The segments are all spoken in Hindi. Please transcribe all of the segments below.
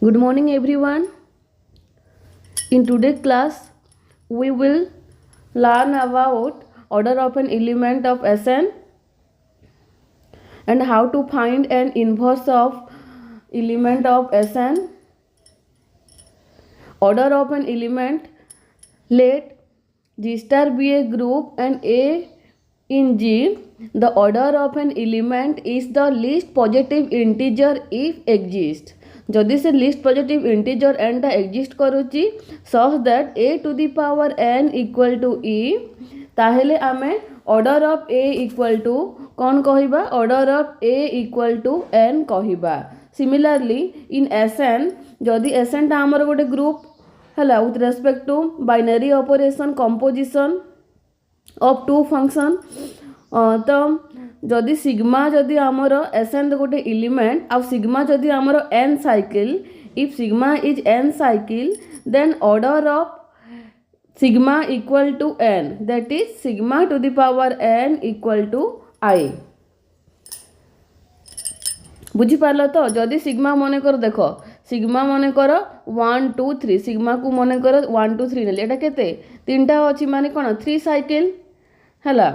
Good morning, everyone. In today's class, we will learn about order of an element of Sn and how to find an inverse of element of Sn. Order of an element. Let G star be a group and A in G. The order of an element is the least positive integer if exists. जदि से लिस्ट पॉजिटिव इंटीजर n टा एक्जिस्ट करुच्ची such that a to the power n equal to e ताहेले आमे order of a equal to कौन कहिबा order of a equal to n कहिबा। सिमिलरली इन Sn जदि Sn टा हमर गोटे ग्रुप हला with respect to binary operation composition of two function तो जदि सिग्मा जदि आमर Sn गोटे एलिमेंट आ सिग्मा जदि आमर n cycle if sigma is n cycle then order of sigma equal to n that is sigma to the power n equal to i। बुझी पारल तो जदि सिग्मा मन कर देख सिग्मा मन कर 1 2 3 सिग्मा को मन कर 1 2 3 नेले एटा केते तीनटा अछि माने कोन 3 साइकिल हला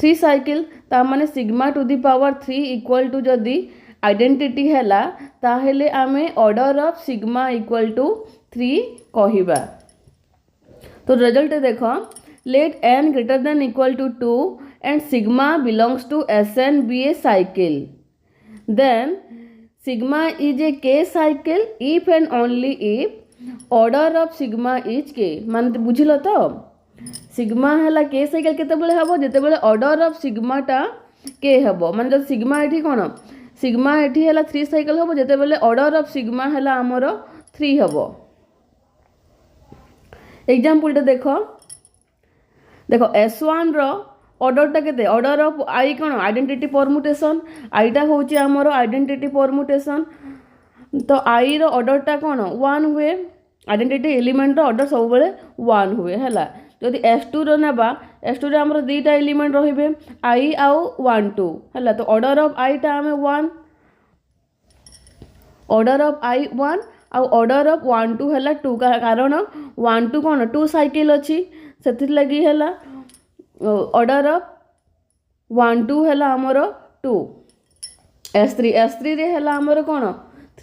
3 साइकिल ता माने sigma to the power 3 equal to जदि आइडेंटिटी हैला ताहेले आमे order of sigma equal to 3 कहिबा। तो रिजल्ट देखो let n greater than equal to 2 and sigma belongs to Sn be a cycle then sigma is a k cycle if and only if order of sigma is k माने बुझिलो तो सिग्मा है के साइकिल केते हम जिते ऑर्डर ऑफ सिग्मा टा के हम मान जो सिग्मा एठी कौन सिग्मा एठी है 3 साइकिल हम जिते ऑर्डर ऑफ सिग्मा है आमर 3 हम। एग्जांपल देखो देखो S1 रो ऑर्डर टा केते ऑर्डर ऑफ आई कौन आइडेंटिटी परमुटेशन आईटा होची आमर आइडेंटिटी परमुटेशन तो आई रो ऑर्डर टा कौन 1 हुए आइडेंटिटी एलिमेंट रो ऑर्डर सब बेले 1 हुए हैला। जदि S2 रो नेबा S2 रे हमरो दुईटा एलिमेंट रहिबे i आउ 1 2 हैला तो ऑर्डर ऑफ i टा हमें 1 ऑर्डर ऑफ i 1 आउ ऑर्डर ऑफ 1 2 हैला 2 कारण 1 2 कोन 2 साइकिल अछि सेति लगी हैला ऑर्डर ऑफ 1 2 हैला हमरो 2 S3 रे हैला हमरो कोन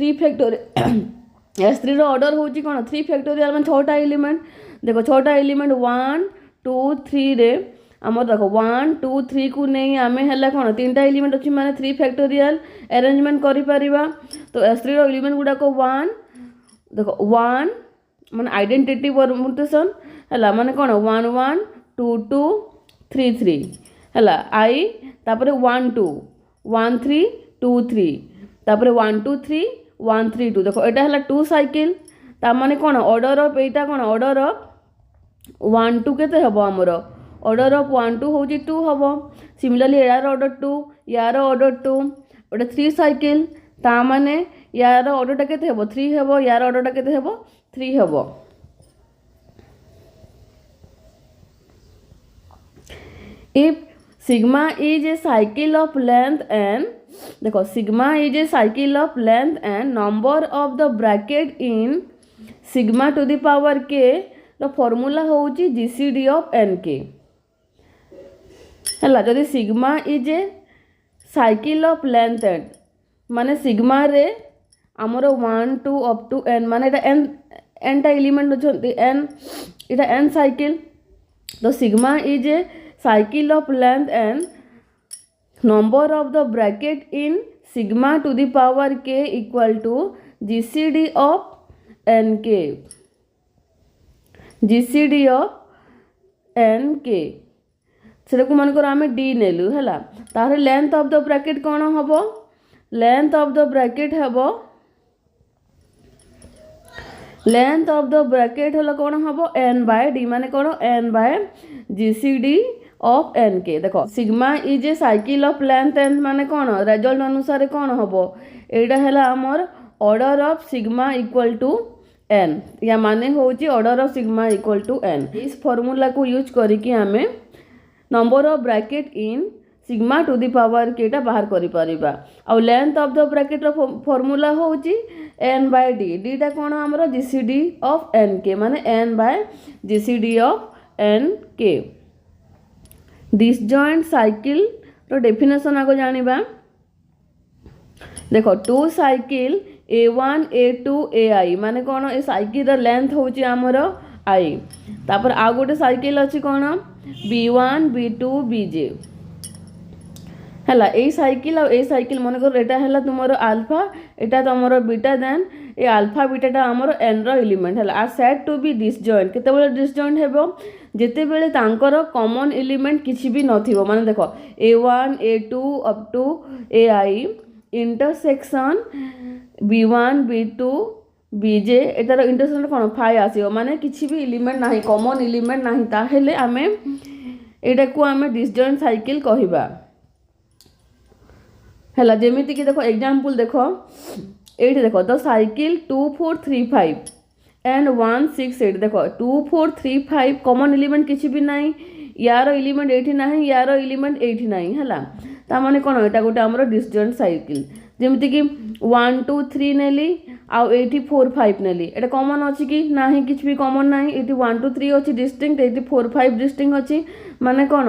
3 फैक्टोरियल S3 रो ऑर्डर होची कोन 3 फैक्टोरियल माने 6टा एलिमेंट देखो 6टा एलिमेंट 1 2 3 रे आमर देखो 1 2 3 को नहीं आमे हला कोन 3टा एलिमेंट अछि माने 3 फैक्टोरियल अरेंजमेंट करि परिबा। तो S3 रो एलिमेंट गुडा को 1 देखो 1 माने आइडेंटिटी परमुटेशन हला माने कोन 1 1 2 2 3 3 हला i तापरे 1 2 1 3 2 3 तापरे 1 2 3 1 3 2 देखो एटा हला 2 साइकिल ता माने कोन order of Etah cone order of 1 2 केते हबो हमरो ऑर्डर ऑफ 1 2 होची 2 हबो। सिमिलरली यार ऑर्डर 2 यार ऑर्डर 2 ओटा 3 साइकिल ता माने यार ऑर्डर टा केते हबो 3 हबो यार ऑर्डर टा केते हबो 3 हबो। If sigma is a cycle of length n देखो sigma is a cycle of length n number of the bracket in sigma to the power k रो फॉर्मूला होची जीसीडी ऑफ एन के हला जदि sigma is a cycle of length N माने सिग्मा रे हमरो 1 2 अप टू n माने एटा n टा एलिमेंट होछन n एटा n साइकिल तो sigma is a cycle of length n number of the bracket in sigma to the power k equal to GCD of N K GCD of N K से मन कर आम डी नेलु है तार लेंथ ऑफ द ब्रैकेट कौन हम लेंथ ऑफ द ब्रैकेट हम लेंथ ऑफ द ब्रैकेट है कौन हम एन बाय डी माने कौन N by GCD of N K देखो sigma is a cycle of length N माने कौन रिजल्ट अनुसार कौन हम एटा है आमर order of sigma equal to n या माने होची order of sigma equal to n। इस फॉर्मूला को यूज करके आमे number of bracket in sigma to the power केटा बाहर करि परिबा। आ लेंथ ऑफ द ब्रैकेट रो फॉर्मूला होउची n बाय d। d टा कोन हमरो gcd ऑफ n k माने n by gcd of n k। Disjoint cycle रो डेफिनेशन आगो जानिबा। देखो to cycle a1 a2 ai माने कोन ए साइकिल रो लेंथ होउची हमरो i। तापर आ गोटे साइकिल अछि कोन b1 b2 bj हला। ए साइकिल आ ए साइकिल मन कर एटा हला तुमरो अल्फा एटा तुमरो बीटा देन ए अल्फा बीटाटा हमरो n रो एलिमेंट हला are set to be disjoint. केते बेले डिसजॉइंट हेबो जेते बेले तांकर कॉमन एलिमेंट किछि भी नथिबो। माने देखो a1 a2 up to ai intersection b1 b2 bj एटार इंटरसेक्शन कोन फाइ आसीबो माने किछि भी एलिमेंट नाही कॉमन एलिमेंट नाही ताहेले आमे एटा को आमे डिसजॉइंट साइकिल कहिबा हला। जेमिति कि देखो एग्जांपल देखो एठी देखो द साइकिल 2435 एंड 168 देखो 2435 कॉमन एलिमेंट किछि भी नाही यार एलिमेंट एठी नाही यार एलिमेंट एठी नाही हला। ता माने कोन एटा गोटे हमरो डिसजॉइंट साइकिल। जेमिति कि 1 2 3 नेली आ 84 5 नेली एटा कॉमन अछि कि नाही किछि भी कॉमन नाही। एठी 1 2 3 अछि डिस्टिंक्ट 84 5 डिस्टिंक्ट अछि माने कोन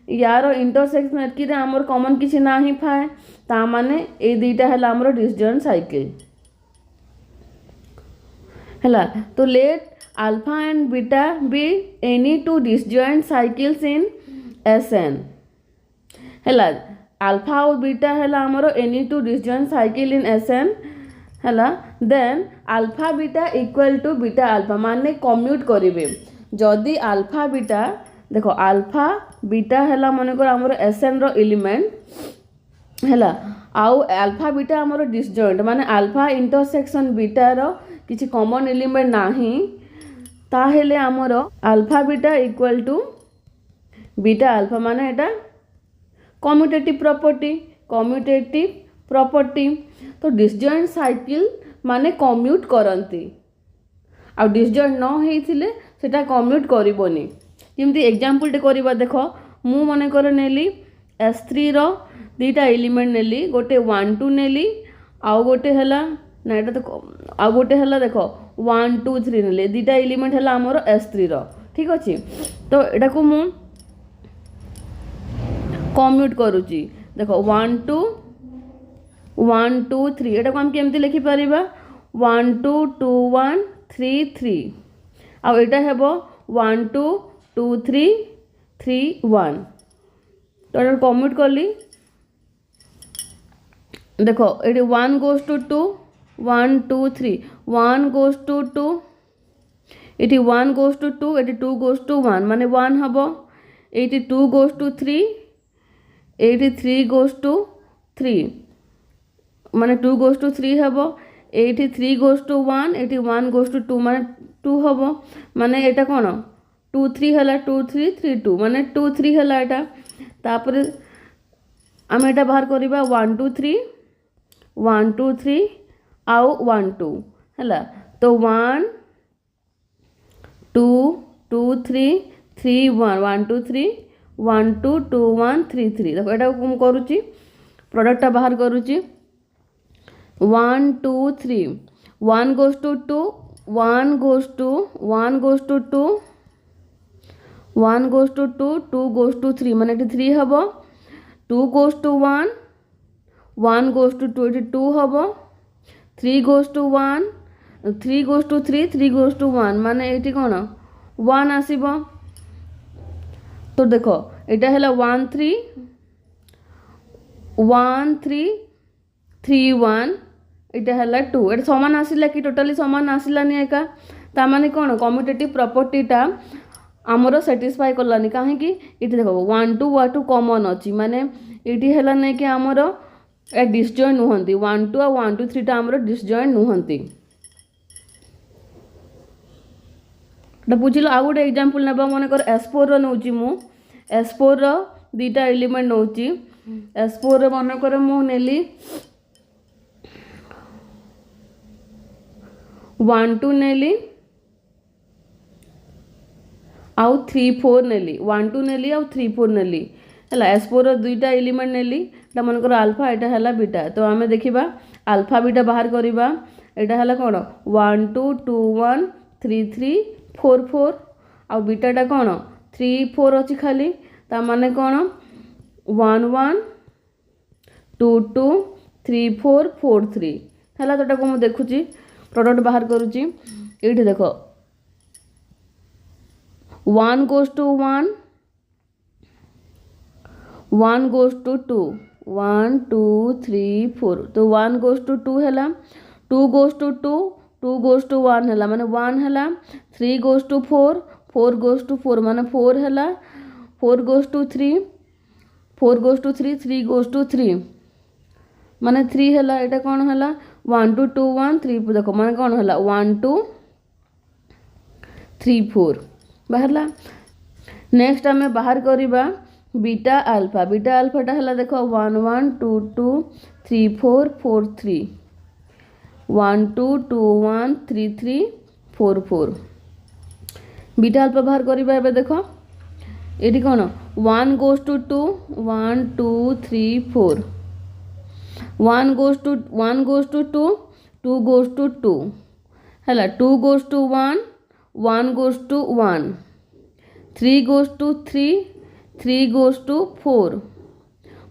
यार इंटरसेक्शन एटकी रे हमर कॉमन किछि नाही फाय ता माने ए दुईटा हला हमरो डिसजॉइंट साइकिल हला। तो let alpha and beta be any two disjoint cycles in Sn हला। अल्फा और बीटा हला हमरो any two disjoint cycle in Sn हला। Then alpha beta equal to beta alpha माने कम्यूट करिवे जदी अल्फा बीटा देखो अल्फा बीटा हला माने को हमरो Sn रो एलिमेंट हला आउ अल्फा बीटा हमरो डिसजॉइंट माने अल्फा इंटरसेक्शन बीटा रो किछि कॉमन एलिमेंट नाही ताहेले हमरो alpha beta equal to beta alpha माने एटा कम्यूटेटिव प्रॉपर्टी। तो डिसजॉइंट साइकिल माने कम्यूट करंती आ डिसजॉइंट न हेइथिले सेटा कम्यूट करिवोनी। जेमति एग्जांपल टे करबा देखो मु मने कर नेली S3 रो दीटा एलिमेंट नेली गोटे 1 2 नेली आउ गोटे हला ना एटा तो आउ गोटे हला देखो 1 2 3 नेली दीटा एलिमेंट हला हमरो S3 रो ठीक अछि। तो एटा को मु कम्यूट करूची देखो 1 2 1 2 3 एटा को हम केमति लिखि परिबा 1 2 2 1 3 3 आ एटा हेबो 1 2 2 3 3 1 तो एटा कम्यूट करली देखो एटी 1 गोज टू 2 1 2 3 1 गोज टू 2 एटी 1 गोज टू 2 एटी 2 गोज टू 1 माने 1 हबो एटी 2 गोज टू 3 एटी 3 गोज टू 3 माने 2 गोज टू 3 हबो एटी 3 गोज टू 1 एटी 1 गोज टू 2 माने 2 हबो माने एटा कोन 2 3 हला 2 3 3 2 माने 2 3 हला एटा। तापर आम एटा बाहर करिबा 1 2 3 1 2 3 आउ 1 2 हला। तो 1 2 2 3 3 1 1 2 3 1 2 2 1 3 3 देखो एटा को करूची प्रोडक्ट बाहर करूची 1 2 3 1 goes to 2 1 goes to 1 goes to 2 1 goes to 2 2 goes to 3 माने 3 हबो 2 goes to 1 1 goes to 2 2 हबो 3 goes to 1 3 goes to 3 3 goes to 1 माने एटी कोन 1 आसीबो। तो देखो एटा हला 1 3 1 3 3 1 एटा हला 2 एटा समान आसिला कि टोटली समान आसिलानी एका ता माने कोन कम्यूटेटिव प्रॉपर्टीटा हमरो सैटिस्फाई करलानी काहे कि इति देखो 1 2 1 2 कॉमन अछि माने इति हला नै कि हमरो ए डिसजॉइंट नुहंती 1 2 और 1 2 3 टा हमरो डिसजॉइंट नुहंती। ता बुझिलो आ गुटे एग्जांपल नेबा मने कर S4 रो नउची मु S4 रो दीटा एलिमेंट नउची S4 रो मने कर मु नेली 1 2 नेली आउ 3 4 नेली 1 2 नेली आउ 3 4 नेली है S4 दुईटा एलिमेंट नेली एटा मनकर अल्फा एटा है बीटा तो आम देखा अल्फा बीटा बाहर करवा एटा है कौन 1 2 2 1 3 3 4 4 आ बीटाटा कौन 3 4 अच्छी खाली ता माने कौन 1 1 2 2 3 4 4 3 है तो मुझे देखुची प्रोडक्ट बाहर करुच्ची ये देख 1 goes to 1 1 goes to 2 1 2 3 4 तो 1 goes to 2 है 2 goes to 2 2 goes to 1 है माने 1 है 3 goes to 4 4 goes to 4 माने 4 है 4 goes to 3 4 goes to 3 3 goes to 3 माने 3 है यहाँ कौन है 1 2 2 1 3 देख माने कौन है 1 2 3 4 बाहरला नेक्स्ट आम बाहर करवा बीटा अल्फाटा है देख 1 1 2 2 3 4 4 3 1 2 2 1 3 3 4 4 बीटा अल्फा बाहर करवा एबे देख ये कौन 1 goes to 2 1 2 3 4 1 goes to 2 2 goes to 2 है 2 goes to 1 1 goes to 1 3 goes to 3 3 goes to 4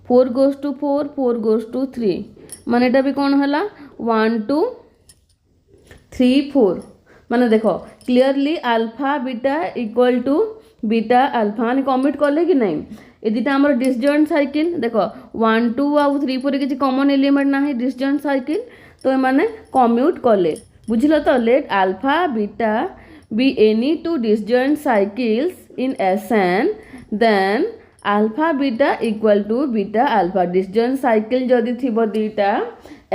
4 goes to 4 4 goes to 3 माने एटा भी कौन है 1 2 3 4 माने देखो clearly alpha beta equal to beta alpha माने कमिट कले कि नहीं ये दुटा आमर डिसजॉइंट साइकिल देख 1 2 आउ 3 4 किसी कॉमन एलिमेंट ना डिसजॉइंट साइकिल तो ये माने कम्यूट कले बुझल तो let alpha beta be any two disjoint cycles in Sn then alpha beta equal to beta alpha disjoint cycle जदि थिबो दीटा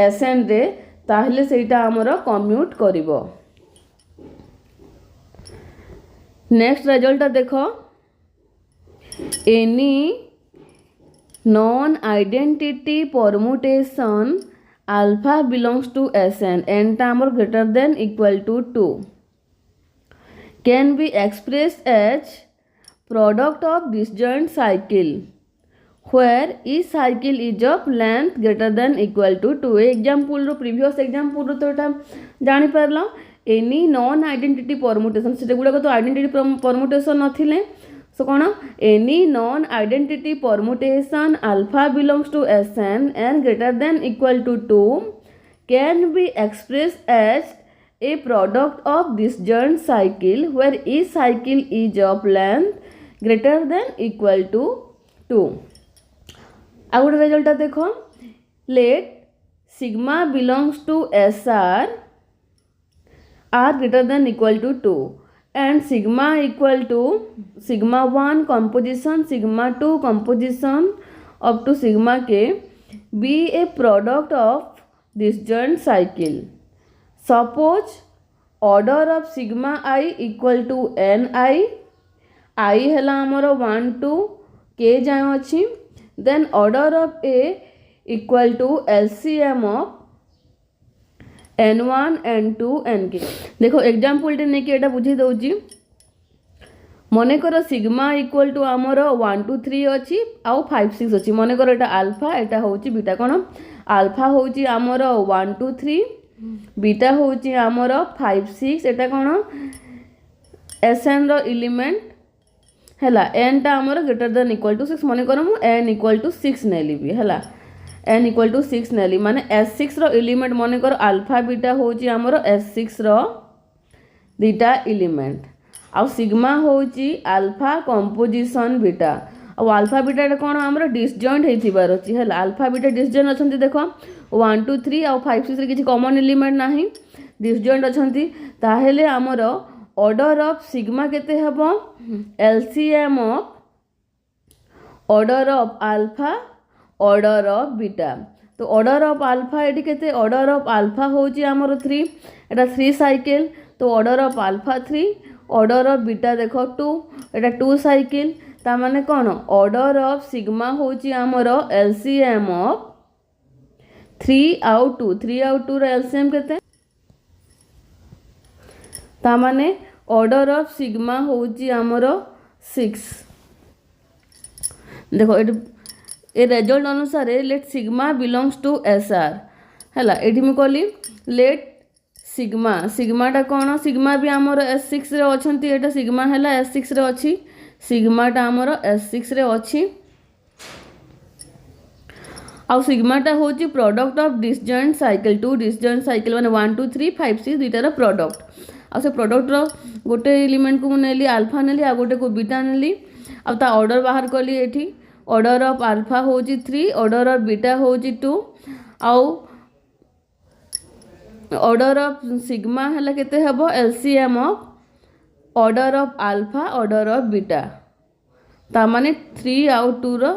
Sn रे ताहले सेटा हमरो कम्यूट करिवो नेक्स्ट रिजल्ट देखो any non identity permutation alpha belongs to Sn n टा हमर greater than equal to 2 can be expressed as product of disjoint cycle where each cycle is of length greater than equal to 2 example row previous example रो तो एटा जानि परला any non identity permutation से गुडा तो identity permutation नथिले so cone any non identity permutation alpha belongs to Sn and greater than equal to 2 can be expressed as a product of disjoint cycle where each cycle is of length greater than equal to 2 आउ गोटे रिजल्ट देखो let sigma belongs to SR are greater than equal to 2 and sigma equal to sigma 1 composition sigma 2 composition up to sigma k be a product of disjoint cycle. Suppose order of sigma I equal to ni I है आमर 1 to k जाए अच्छी then order of a equal to LCM of n1 n2 nk देखो एग्जांपल टे नहीं कि एटा बुझी दउची मने कर सिग्मा इक्वल टू आमर 1 2 3 अच्छी आउ 5 6 अच्छी मने कर एटा अल्फा एटा होची बीटा कोन अल्फा होची आमर 1 2 3 बीटा होची आमर 5 6 एटा कोन Sn रो एलिमेंट हैला n टा आमर ग्रेटर देन इक्वल टू 6 मने कर मु n इक्वल टू 6 नेली भी हैला n इक्वल टू 6 नेली माने S6 रो एलिमेंट मने कर अल्फा बीटा होची आमर S6 रो दीटा एलिमेंट आ सिग्मा होची अल्फा कंपोजिशन बीटा आ अल्फा बीटा कोन हमर डिसजॉइंट हेथिबार अछि हैला अल्फा बीटा डिसजॉइंट अछंती देखो 1 2 3 आ 5 6 रे किछि कॉमन एलिमेंट नाही डिसजॉइंट अछंती ताहेले हमर ऑर्डर ऑफ सिग्मा केते हबो LCM of order of alpha order of beta तो ऑर्डर ऑफ अल्फा एटी केते ऑर्डर ऑफ अल्फा होची हमर 3 एटा 3 साइकिल तो order of alpha 3 order of beta देखो 2 एटा 2 साइकिल ता माने कोन ऑर्डर ऑफ सिग्मा होची हमर एलसीएम ऑफ 3 आउ 2 3 आउ 2 रो एलसीएम केते ता माने ऑर्डर ऑफ सिग्मा होची हमर 6 देखो ए रिजल्ट अनुसार let sigma belongs to S R है ये मुझे कहली लेट सिग्मा सिग्माटा कौन सिग्मा भी आमर S6 रे अच्छी एटा सिग्मा है S6 रे अच्छी सिग्माटा आमर S6 रे अच्छी आउ सिग्माटा हूँ product of disjoint cycle to disjoint cycle माने 1 2 3 5 6 दुईटार प्रोडक्ट आउ से प्रोडक्टर गोटे एलिमेंट को नेली अल्फा नेली आ गोटे को बीटा नेली आ ता ऑर्डर बाहर कली एठी ऑर्डर ऑफ अल्फा हूँ 3 ऑर्डर ऑफ बीटा हूँ 2 आउ ऑर्डर ऑफ सिग्मा है केते हेबो LCM of order of alpha order of beta ता माने 3 आउ 2 रो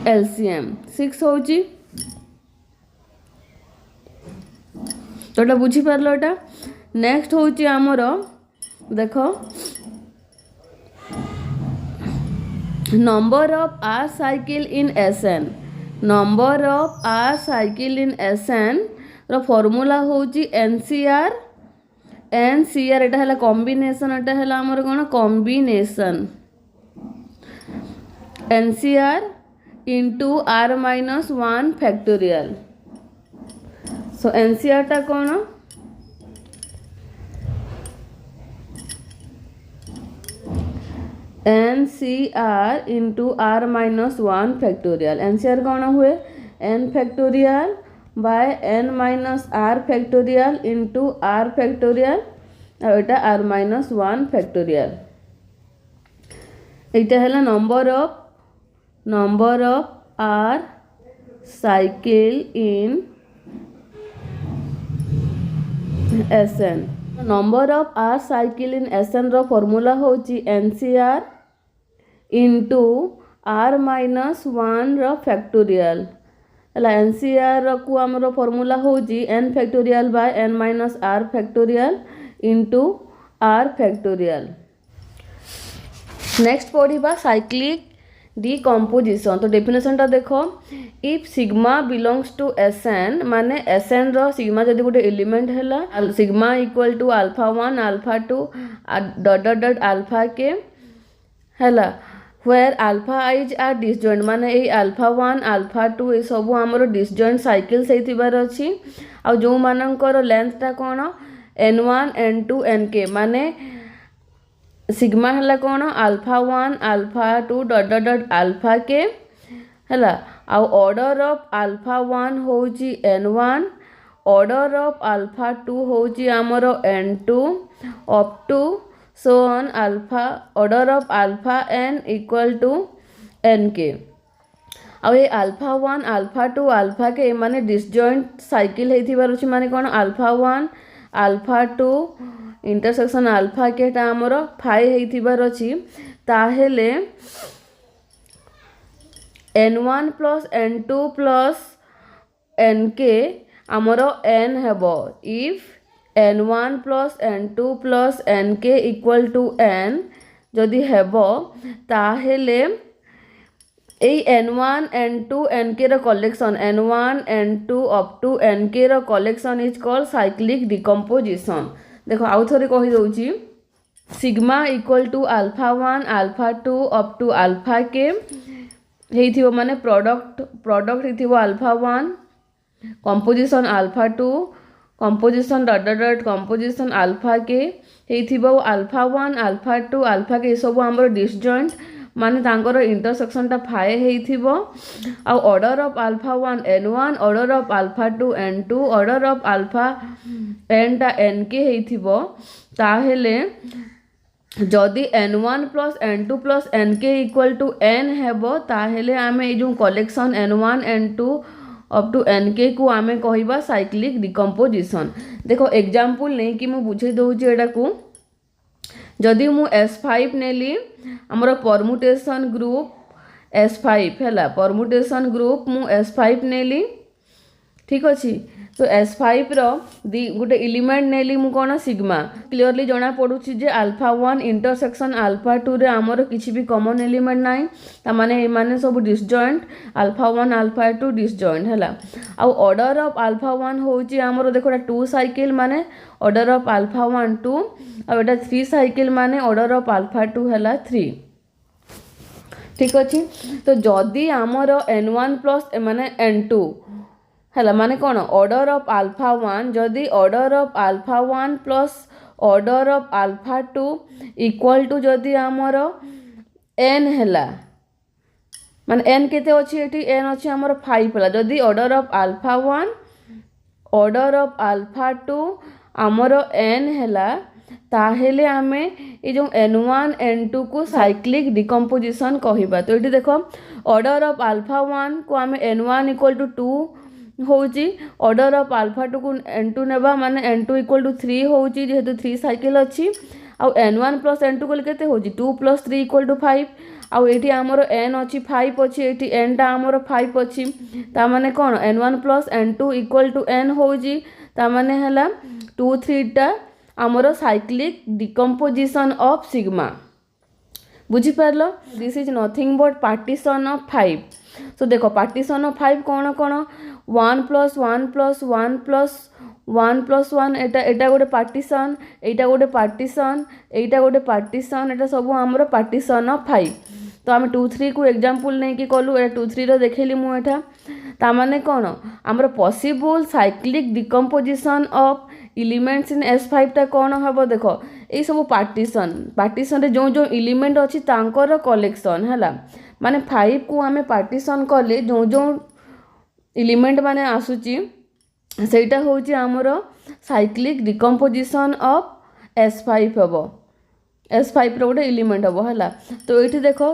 एलसीएम 6 होची तोटा बुझी पारलो एटा नेक्स्ट होची हमर देखो number of R cycle in SN number of R cycle in SN रो फॉर्मूला होची एनसीआर एनसीआर एटा हला कॉम्बिनेशन एटा हला हमर कोन combination NCR into R minus 1 factorial so NCR टा कोन NCR into R minus 1 factorial NCR कौन हुए N factorial by N minus R factorial into R factorial और एटा आर माइनस 1 फैक्टोरियल एटा है number of R cycle in SN number of R cycle in SN रो फॉर्मूला होची एनसीआर इंटू आर माइनस 1 रो फैक्टोरियल है एनसीआर को आमर फॉर्मूला होची N factorial by N minus R factorial into R factorial next पढ़ा साइक्लिक डिकम्पोजिशन तो डेफिनेशन टा देखो if sigma belongs to SN माने एसएन रो सिग्मा जदि गोटे एलिमेंट है sigma equal to alpha 1 alpha 2 dot dot dot alpha K है where alpha i's are disjoint माने ए अल्फा 1 अल्फा 2 ए सब हमरो डिसजॉइंट साइकिल्स हेतिबार अछि आ जो मानकर लेंथ ता कोन n1 n2 nk माने सिग्मा हला कोन alpha 1 alpha 2 dot dot dot alpha K हला आ ऑर्डर ऑफ अल्फा 1 होची n1 ऑर्डर ऑफ अल्फा 2 होची हमरो n2 up to so on alpha order of alpha n equal to n के अब ये अल्फा 1 अल्फा 2 अल्फा के माने डिसजॉइंट साइकिल हेतिबार अछि माने कोन अल्फा 1 अल्फा 2 इंटरसेक्शन अल्फा के ता हमर 5 हेतिबार अछि ताहेले n1 plus n2 plus nk हमर n हेबो if n1 plus n2 plus nk equal to n जदि हेबो ताहेले ए n1 n2 nk रो collection n1 n2 up to nk रो collection is called cyclic decomposition देखो आउ थोड़ी कहि दउची sigma equal to alpha 1 alpha 2 up to alpha K हेथिबो माने प्रोडक्ट हेथिबो alpha 1 composition alpha 2 composition dot dot dot composition alpha K हेथिबो अल्फा 1 अल्फा 2 अल्फा के सब हमर डिसजॉइंट माने तांकर इंटरसेक्शन ता 5 हेथिबो आ order of alpha 1 n1 order of alpha 2 n2 order of alpha n ता nk हेथिबो ताहेले जदि n1 plus n2 plus nk equal to n हेबो ताहेले आमे ए जो collection n1 n2 up to nk को आमे कहिबा साइक्लिक डिकम्पोजिशन देखो एग्जांपल नै कि मु बुझे दउची एटा को जदि मु s5 नेली हमर परमुटेशन ग्रुप s5 हैला परमुटेशन ग्रुप मु s5 नेली ठीक अछि तो s5 रो गोटे एलिमेंट नेली मु कोन सिग्मा क्लियरली जना पडुची जे अल्फा 1 इंटरसेक्शन अल्फा 2 रे हमर किछि भी कॉमन एलिमेंट नाही ता माने ए माने सब डिसजॉइंट अल्फा 1 अल्फा 2 डिसजॉइंट हैला आ ऑर्डर ऑफ अल्फा 1 होची हमर देखोटा 2 साइकिल माने order of alpha 1 2 uh Etah 3 cycle माने ऑर्डर ऑफ अल्फा 2 हैला 3 ठीक अच्छे। तो जदि आमर n1 प्लस माने n2 है माने कौन ऑर्डर ऑफ अल्फा 1 जदि order of alpha 1 plus order of alpha 2 equal to जदि आमर n हैला माने n केते अछि एठी n अछि आमर 5 हैला जदि order of alpha 1 order of alpha 2 आमर n हैला ताहेले आमे ये जो n1 n2 को साइक्लिक डिकम्पोजिशन कहिबा। तो ये देखो ऑर्डर ऑफ अल्फा 1 को आमे n1 इक्वल टू 2 होउची ऑर्डर ऑफ अल्फा 2 को n2 नेबा माने n2 इक्वल टू 3 होउची जेहेतु 3 साइकिल अछि आ n1 प्लस n2 को केते होउची 2 प्लस 3 इक्वल टू 5 आ एठी हमर n अछि 5 अछि एठी n टा हमर 5 अछि ता माने कोन n1 plus n2 equal to n होउची ता माने हला 2 3 टा आमर साइक्लिक डिकम्पोजिशन ऑफ सिग्मा बुझी पारलो। This is nothing but partition of 5। So देखो पार्टीशन ऑफ 5 कौन कौन 1 प्लस 1 प्लस 1 प्लस 1 प्लस 1 एटा गोटे पार्टीशन एटा गोटे पार्टीशन एटा गोटे पार्टीशन एटा सब आमर पार्टीशन ऑफ 5। तो आम 2 3 को एग्जांपल नहीं कि कलु ए 2 3 रो देखैली मु एटा ता माने कौन आमर possible cyclic decomposition of elements in S5 टा कौन हम देखो ये सब पार्टीशन पार्टीशन रे जो जो एलिमेंट अच्छी तांकर कलेक्शन है माने 5 को आमे पार्टीशन कले जो जो एलिमेंट माने आसुची सेटा होची आमर साइक्लिक डिकम्पोजिशन ऑफ S5 हबो S5 रो गोटे एलिमेंट हबो हला। तो ये देखो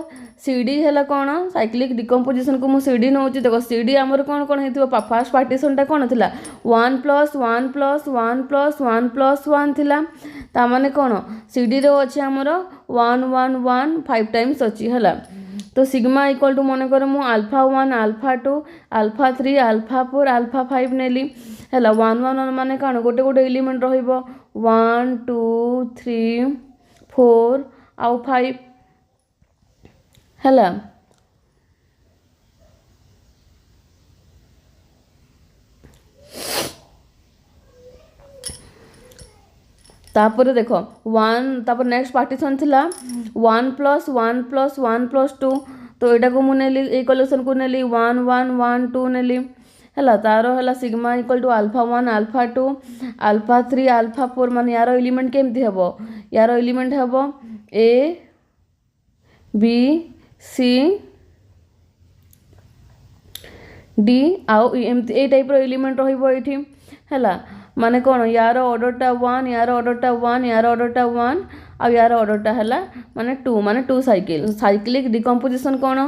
CD है कौन साइक्लिक डिकम्पोजिशन को मुझे CD नौ देखो CD आमर कौन कौन है फास्ट पार्टीशन टा कौन थिला 1 प्लस 1 प्लस 1 प्लस 1 प्लस 1 थिला ता माने कौन CD रो अछि आमर 1 1 1 5 टाइम्स अछि हला। तो सिग्मा इक्वल टू मन कर मु alpha 1 alpha 2 alpha 3 alpha 4 alpha 5 नेली हला 1 1 माने कौन गोटे गोटे एलिमेंट रहिबो 1 2 3 4 आउ 5 हला। तापर देखो 1 तापर नेक्स्ट पार्टीशन थिला 1 प्लस 1 प्लस 1 प्लस 2 तो एटा को मु नेली ए कलेक्शन को नेली 1 1 1 2 नेली हला तारो हला sigma equal to alpha 1 alpha 2 alpha 3 alpha 4 माने यारो एलिमेंट केमती हबो यारो एलिमेंट हबो ए बी सी डी आउ एमती ए टाइप रो एलिमेंट रहिबो एठी हला माने कौन यार ऑर्डर टा 1 यार ऑर्डर टा 1 यार ऑर्डर टा 1 आ यार ऑर्डर टा हला माने 2 साइकिल साइक्लिक डिकम्पोजिशन कौन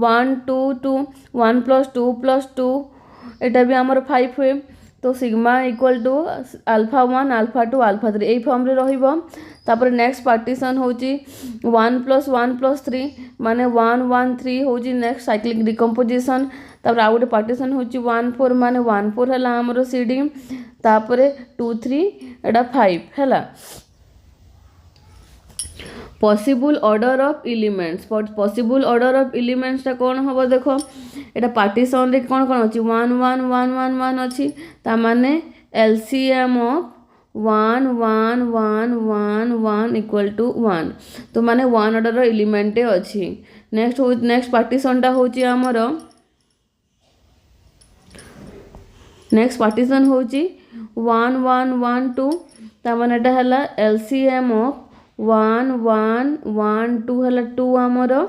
1 2 2 1 प्लस 2 प्लस 2 एटा भी हमर 5 हुए। तो sigma equal to alpha 1 alpha 2 alpha 3 ए फॉर्म रे रहिबो। तापर नेक्स्ट पार्टीशन होची 1 प्लस 1 प्लस 3 माने 1 1 3 होची नेक्स्ट साइक्लिक डिकम्पोजिशन। तापर आउ गोटे पार्टीशन होची 1 4 माने 1 4 हला हमरो CD तापर 2 3 एटा 5 हला। Possible order of elements possible order of elements ता कौन हम देखो एटा पार्टीशन रे कौन कौन अछि 1 1 1 1 1 अछि ता माने LCM ऑफ 1 1 1 1 1 इक्वल टू 1 तो माने 1 ऑर्डर रो एलिमेंट अछि। नेक्स्ट पार्टीशन ता होची हमरो नेक्स्ट पार्टीशन होची 1 1 1 2 ता माने एटा हला LCM ऑफ 1 1 1 2 हला 2 हमरो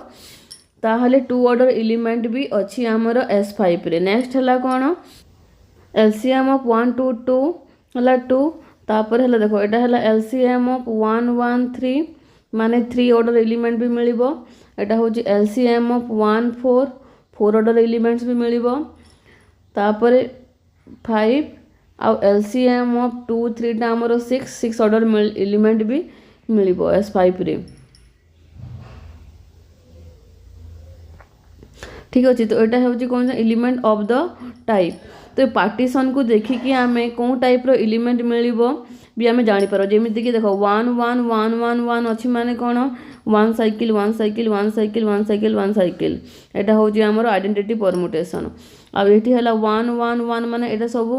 ताहले 2 ऑर्डर एलिमेंट भी अछि हमरो S5 रे। नेक्स्ट हला कोन LCM ऑफ 1 2 2 हला 2 तापर हला देखो एटा हला LCM ऑफ 1 1 3 माने 3 ऑर्डर एलिमेंट भी मिलिबो। एटा होची LCM ऑफ 1 4 4 ऑर्डर एलिमेंट्स भी मिलिबो। तापर 5 आउ LCM ऑफ 2 3 टा हमरो 6 ऑर्डर एलिमेंट भी मिलिबो S5 रे। ठीक अच्छे। तो यहाँ हूँ कौन एलिमेंट ऑफ द टाइप। तो पार्टीशन को देखिकी आम कौ टाइप रो एलिमेंट मिलिबो भी आम जापर जमीक देखो 1 1 1 1 1 अच्छी माने कौन 1 cycle 1 cycle 1 cycle 1 cycle 1 cycle एटा हूँ आमर आइडेंटिटी परमुटेशन। आ ये 1 1 1 माने एटा सब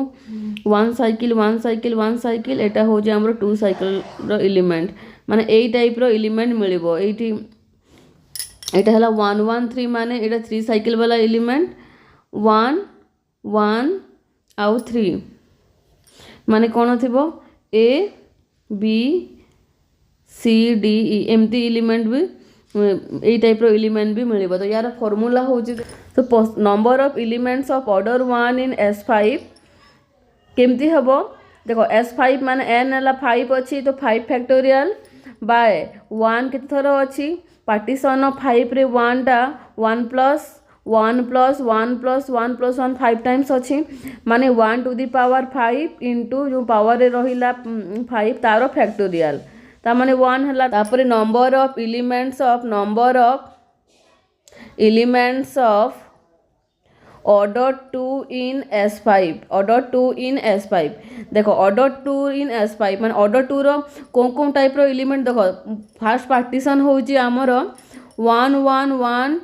1 साइकिल 1 साइकिल 1 साइकिल एटा हूँ आमर 2 साइकिल रो एलिमेंट माने ए टाइप रो एलिमेंट मिलिबो। एठी एटा हला 1 1 3 माने एटा 3 साइकिल वाला एलिमेंट 1 1 आउ 3 माने कौन थिबो ए बी सी डी ई एमती एलिमेंट भी ए टाइप रो एलिमेंट भी मिलिबो। तो यार फॉर्मूला होची तो number of elements of order 1 in S5 केमती हबो देखो S5 माने n हला 5 अछि तो 5 फैक्टोरियल बाय 1 केते थरो अछि पार्टीशन ऑफ 5 रे 1 टा 1 plus 1 plus 1 plus 1 plus 1 5 times अछि माने 1 टू द पावर 5 इनटू जो पावर रे रहिला 5 तारो फैक्टोरियल ता माने 1 हला। तापर number of elements of order 2 in S5 देखो ऑर्डर 2 इन S5 माने ऑर्डर 2 रो कोन टाइप रो एलिमेंट देखो फर्स्ट पार्टीशन होची हमर 1 1 1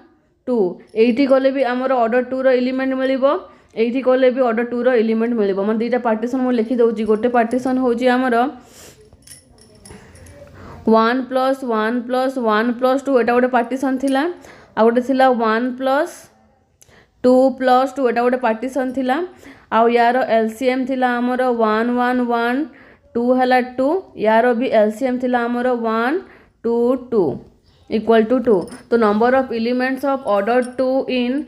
2 एठी गले भी हमर ऑर्डर 2 रो एलिमेंट मिलिबो एठी गले भी ऑर्डर 2 रो एलिमेंट मिलिबो माने दुईटा पार्टीशन मो लिखि दउची गोटे पार्टीशन होची हमर 1 प्लस 1 प्लस 1 प्लस 2 एटा गोटे पार्टीशन थिला आ गोटे थिला 1 प्लस 2 प्लस 2 एटा गोटे पार्टीशन थिला आ यार एलसीएम थिला हमर 1 1 1 2 हला 2 यार भी एलसीएम थिला हमर 1 2 2 इक्वल टू 2। तो number of elements of order 2 in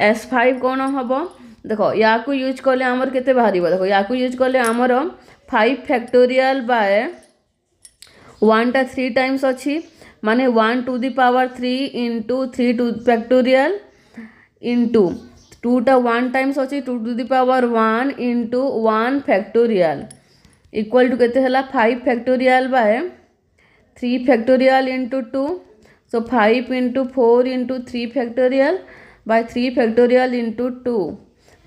S5 कौन हबो देखो या को यूज करले हमर केते बाहरिबो देखो या को यूज करले हमर 5 फैक्टोरियल बाय 1 टा 3 टाइम्स अछि माने 1 to the power 3 into 3 to factorial into 2 टा 1 टाइम्स अछि 2 to the power 1 into 1 factorial equal to केते हला 5 factorial by 3 factorial into 2 so 5 into 4 into 3 factorial by 3 factorial into 2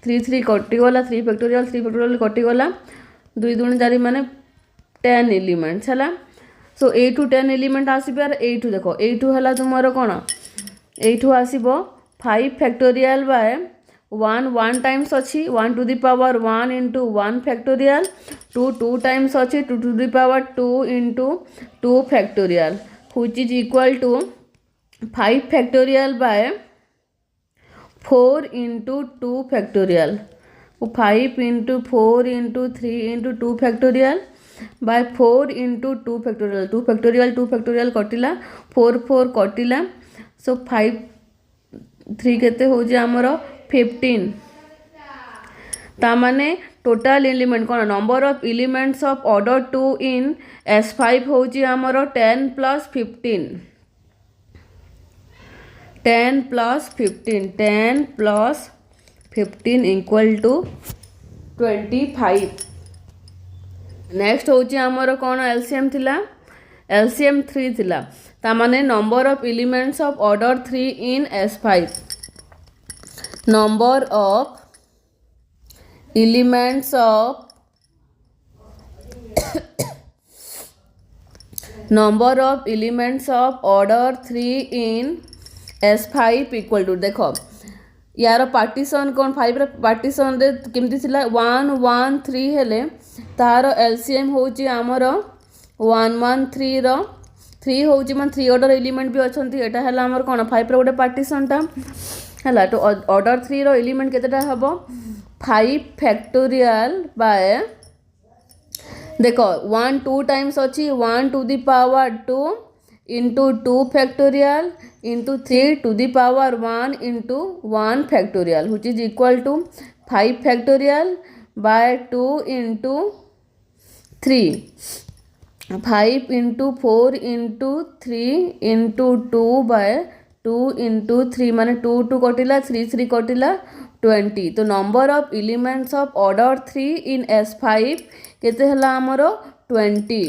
3 3 कटि गला 3 फैक्टोरियल कटि गला 2 2 4 माने 10 एलिमेंट्स हला। सो 8 टू 10 एलिमेंट आसीबे और 8 देखो 8 हला तुमरो कोन 8 आसीबो 5 फैक्टोरियल बाय 1 1 टाइम्स अछि 1 to the power 1 into 1 factorial 2 2 times अछि 2 to the power 2 into 2 factorial which is equal to 5 factorial by 4 into 2 factorial 5 into 4 into 3 into 2 factorial by 4 into 2 factorial कटिला 4 4 कटिला सो 5 3 केते हो जे हमरो 15 ता माने टोटल एलिमेंट कोन number of elements of order 2 in S5 हो जे हमरो 10 plus 15 10 plus 15 equal to 25। Next होची हमरो कोन एलसीएम थिला एलसीएम 3 थिला ता माने number of elements of order 3 in S5 number of elements of order 3 in S5 equal to देखो यार पार्टीशन कौन 5 रे पार्टीशन रे केमती थिला 1 1 3 हेले तार एलसीएम होची हमर 1 1 3 रो 3 होची मन 3 ऑर्डर एलिमेंट भी अछंती एटा हला हमर कोन 5 रे गोटे पार्टीशन टा हला तो ऑर्डर 3 रो एलिमेंट केतेटा हबो 5 फैक्टोरियल बाय देखो 1 2 टाइम्स अछि 1 to the power 2 into 2 factorial into 3 to the power 1 into 1 factorial which is equal to 5 factorial by 2 into 3 5 into 4 into 3 into 2 by 2 into 3 माने 2 2 कटिला 3 3 कटिला 20 तो number of elements of order 3 in S5 केते हला हमरो 20।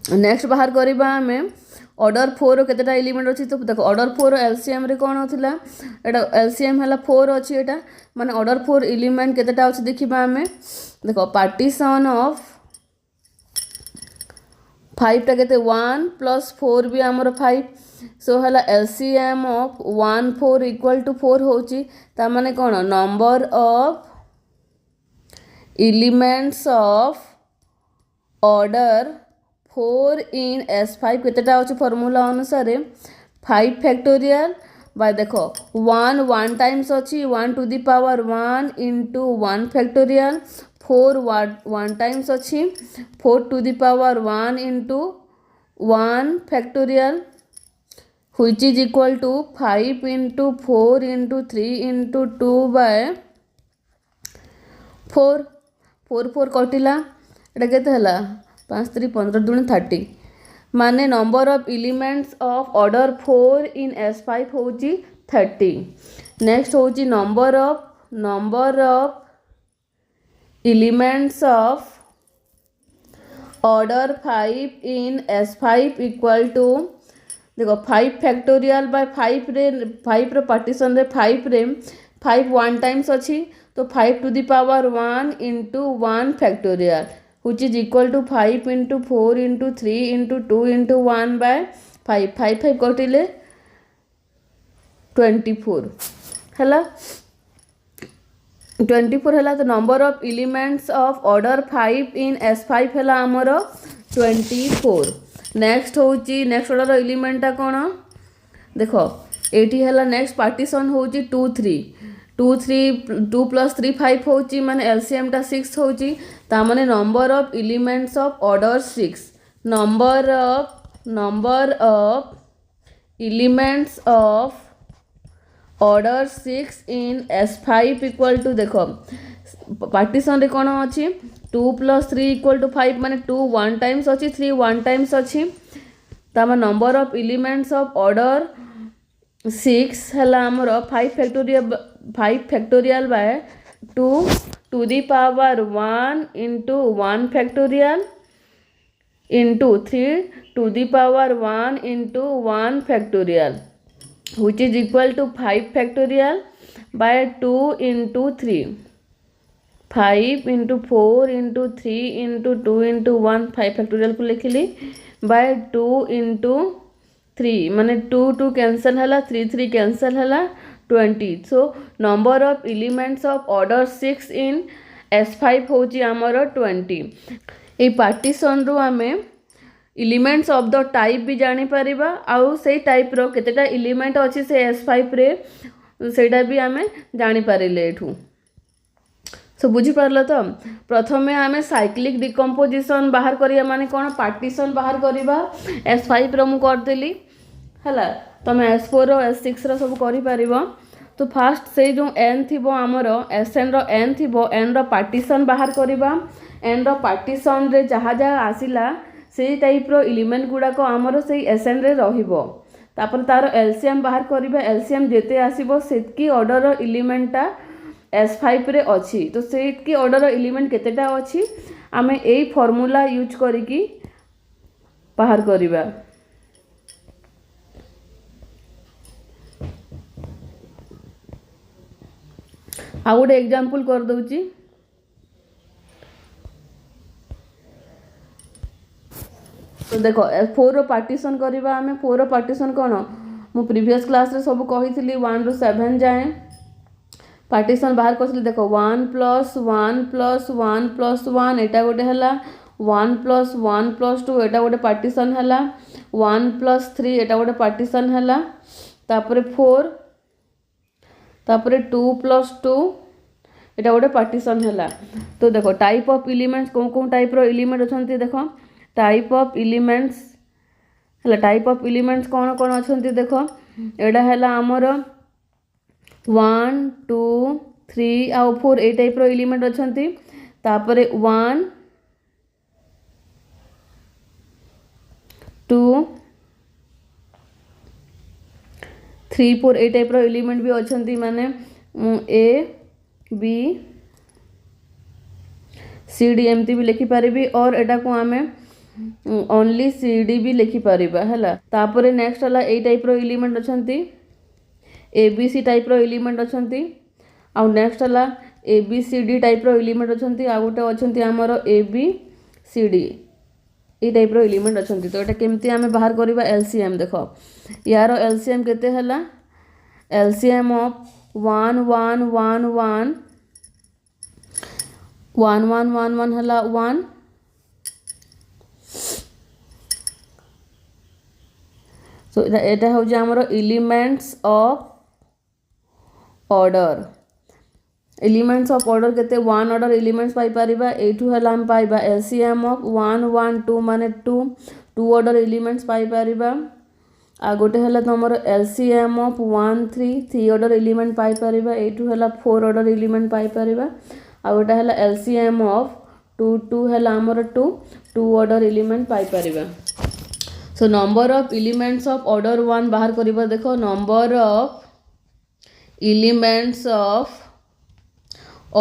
नेक्स्ट बाहर करबा हमें ऑर्डर 4 केतेटा एलिमेंट अछि तो देखो ऑर्डर 4 एलसीएम रे कोन होथिला एटा एलसीएम हला 4 अछि एटा माने ऑर्डर 4 एलिमेंट केतेटा अछि देखिबा हमें देखो पार्टीशन ऑफ 5 टा केते 1 प्लस 4 भी हमर 5 सो हला एलसीएम ऑफ 1 4 इक्वल टू 4 होची ता माने कोन number of elements of order 4 in S5 केतेटा अच्छे फॉर्मूला अनुसार 5 फैक्टोरियल बाय देखो 1 टाइम्स अच्छी 1 to the power 1 into 1 factorial 4 1 times अच्छी 4 to the power 1 into 1 factorial which is equal to 5 into 4 into 3 into 2 by 4 4 4 कटिला एटा केते हला 5 3 15 दूनी 30 माने number of elements of order 4 in S5 होची 30 नेक्स्ट होची number of elements of order 5 in S5 equal to देखो 5 फैक्टोरियल बाय 5 रे 5 रो पार्टीशन रे 5 रे 5 1 टाइम्स अच्छी तो 5 to the power 1 into 1 factorial which is equal to 5 into 4 into 3 into 2 into 1 by 5 5 5 कटिले 24 हला 24 हला तो number of elements of order 5 in S5 हला हमर 24 नेक्स्ट होची नेक्स्ट ऑर्डर एलिमेंटा कोन देखो एटी हला नेक्स्ट पार्टीशन होची 2 3 2 plus 3 5 होची माने एलसीएम टा 6 होची ता माने number of elements of order 6 number of elements of order 6 in S5 equal to देखो पार्टीशन रे कोन अछि 2 plus 3 equal to 5 माने 2 1 टाइम्स अछि 3 1 टाइम्स अछि ता माने number of elements of order 6 हला हमर 5 factorial by 2 to the power 1 into 1 factorial into 3 to the power 1 into 1 factorial which is equal to 5 factorial by 2 into 3 5 into 4 into 3 into 2 into 1 5 factorial को लिखिली बाय 2 इंटू 3 माने 2 2 कैंसल हला 3 3 कैंसल हला 20 सो number of elements of order 6 in S5 होची हमर 20 ए पार्टीशन रो आमे एलिमेंट्स ऑफ द टाइप भी जानी परिबा आउ से टाइप रो केतेटा एलिमेंट अछि से S5 रे सेटा भी आमे जानी परिले एठू सो बुझी पारल तो प्रथमे आमे साइक्लिक डिकम्पोजिशन बाहर करिया माने कोन पार्टीशन बाहर करिबा S5 रो मु कर देली हला तमे S4 रो S6 रो सब करि परिबो तो फास्ट से जो n थिबो हमरो Sn रो n थिबो n रो पार्टीशन बाहर करिबा n रो पार्टीशन रे जहा जहा आसिला से टाइप रो एलिमेंट गुडा को हमरो से Sn रे रहिबो तापर तार एलसीएम बाहर करिबा एलसीएम जेते आसीबो सेतकी ऑर्डर रो एलिमेंटा S5 रे अछि तो सेतकी ऑर्डर रो एलिमेंट केतेटा अछि आमे एई फार्मूला यूज करिकी बाहर करिबा आ गोटे एग्जांपल कर दउची तो देखो 4 रो पार्टीशन करिबा हमें 4 रो पार्टीशन कोन मु प्रीवियस क्लास रे सब कहितली 1 रो 7 जाए पार्टीशन बाहर करथली देखो 1 plus 1 plus 1 plus 1 एटा गोटे हला 1 plus 1 plus 2 एटा गोटे पार्टीशन हला 1 plus 3 एटा गोटे पार्टीशन हला तापरे 4 तापरे 2 plus 2 एटा गोटे पार्टीशन हला तो देखो टाइप ऑफ एलिमेंट्स कोन टाइप रो एलिमेंट अछंती देखो टाइप ऑफ एलिमेंट्स हला टाइप ऑफ एलिमेंट्स कोन अछंती देखो एडा हला हमर 1 2 3 आ 4 ए टाइप रो एलिमेंट अछंती तापरे 1 2 3 4 ए टाइप रो एलिमेंट भी अछंती माने ए बी सी डी एमती भी लिखि पारिबी और एटा को आमे ओनली सी डी भी लिखि पारिबा हला तापरे नेक्स्ट हला ए टाइप रो एलिमेंट अछंती ए बी सी टाइप रो एलिमेंट अछंती आ नेक्स्ट हला A B C D type रो एलिमेंट अछंती आ गोटे अछंती हमर A B C D A type रो एलिमेंट अछंती तो एटा केमती आमे बाहर करबा एलसीएम देखो यार एलसीएम केते हला एलसीएम ऑफ 1 1 1 1 1 1 1 1 हला 1 सो एटा हो हमर elements of order elements of order केते 1 ऑर्डर एलिमेंट्स पाई परिबा एठू हला हम पाइबा एलसीएम ऑफ 1 1 2 माने 2 2 ऑर्डर एलिमेंट्स पाई परिबा आ गोटे हला तमर एलसीएम ऑफ 1 3 3 ऑर्डर एलिमेंट पाई परिबा एठू हला 4 ऑर्डर एलिमेंट पाई परिबा आ गोटे हला एलसीएम ऑफ 2 2 हला हमर 2 2 ऑर्डर एलिमेंट पाई परिबा so number of elements of order 1 बाहर करिबा देखो number of elements of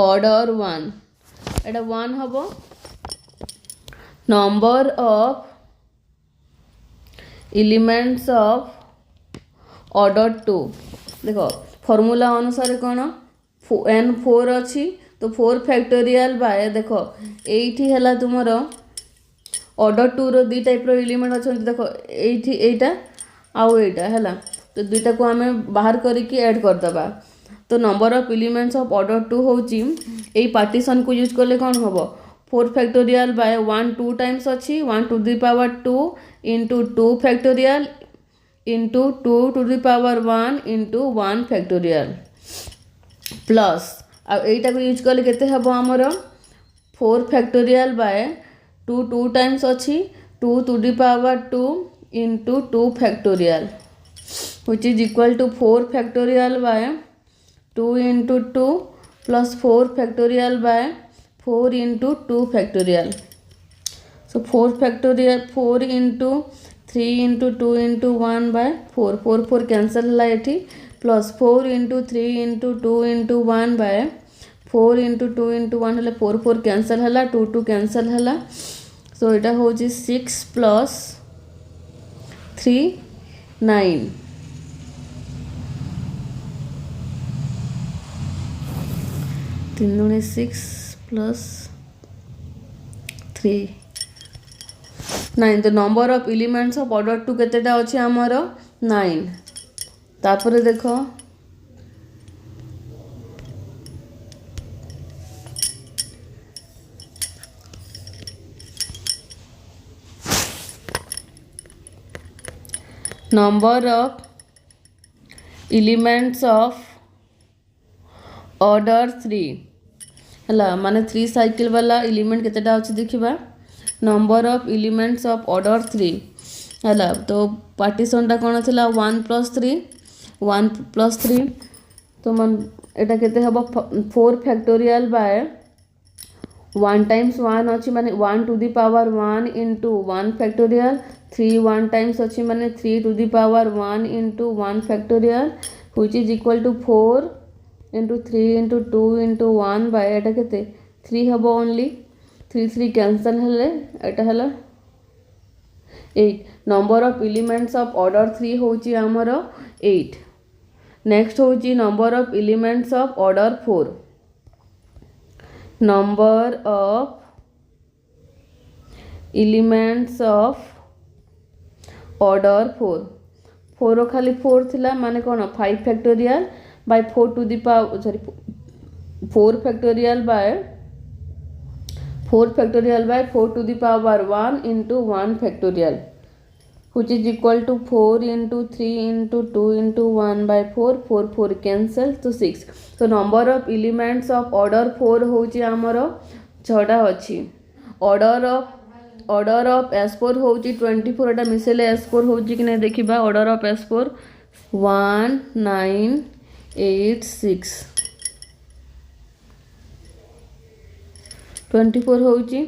order 1 एटा 1 हबो number of elements of order 2 देखो फॉर्मूला अनुसार कौन n 4 अच्छी तो 4 फैक्टोरियल बाय देखो एठी हला तुमर ऑर्डर 2 रो दी टाइप रो एलिमेंट अच्छा देखो एठी एटा आउ एटा हला तो दुईटा को हमें बाहर करके ऐड कर दबा तो number of elements of order 2 होची एई पार्टीशन को यूज करले कौन हबो 4 फैक्टोरियल बाय 1 2 टाइम्स अच्छी 1 to the power 2 into 2 factorial into 2 to the power 1 into 1 factorial plus आ एटा को यूज करले केते हबो हमर 4 फैक्टोरियल बाय 2 2 टाइम्स अच्छी 2 to the power 2 into 2 factorial which is equal to 4 factorial by 2 into 2 plus 4 factorial by 4 into 2 factorial so 4 factorial 4 into 3 into 2 into 1 by 4 4 4 cancel हला एठी plus 4 into 3 into 2 into 1 by 4 into 2 into 1 हले 4 4 cancel हला 2 2 cancel हला so एटा हो जी 6 plus 3 9 3 9 6 plus 3 9 तो number of elements of order 2 केतेटा अछि हमर 9 तापर देखो number of elements of order 3 हला माने 3 साइकिल वाला एलिमेंट केतेटा अछि देखिबा number of elements of order 3 हला तो पार्टीशन टा कोन थिला 1 plus 3 तो मन एटा केते हबो 4 फैक्टोरियल बाय 1 टाइम्स 1 अछि माने 1 to the power 1 into 1 factorial 3 1 times अछि माने 3 to the power 1 into 1 factorial which is equal to 4 into 3 into 2 into 1 by एटा केते 3 हबो ओनली 3 3 कैंसल हले एटा हला 8 number of elements of order 3 होची हमर 8 नेक्स्ट होची number of elements of order 4 number of elements of order 4 4 खाली 4 थिला माने कोन 5 factorial by 4 to the power sorry 4 factorial by 4 factorial by 4 to the power 1 into 1 factorial which is equal to 4 into 3 into 2 into 1 by 4 4 4 cancel to 6 so number of elements of order 4 होची हमरो 6टा अछि order of S4 होची 24 एटा मिसेले S4 होची कि नै देखिबा order of S4 1 9 8 6 24 होची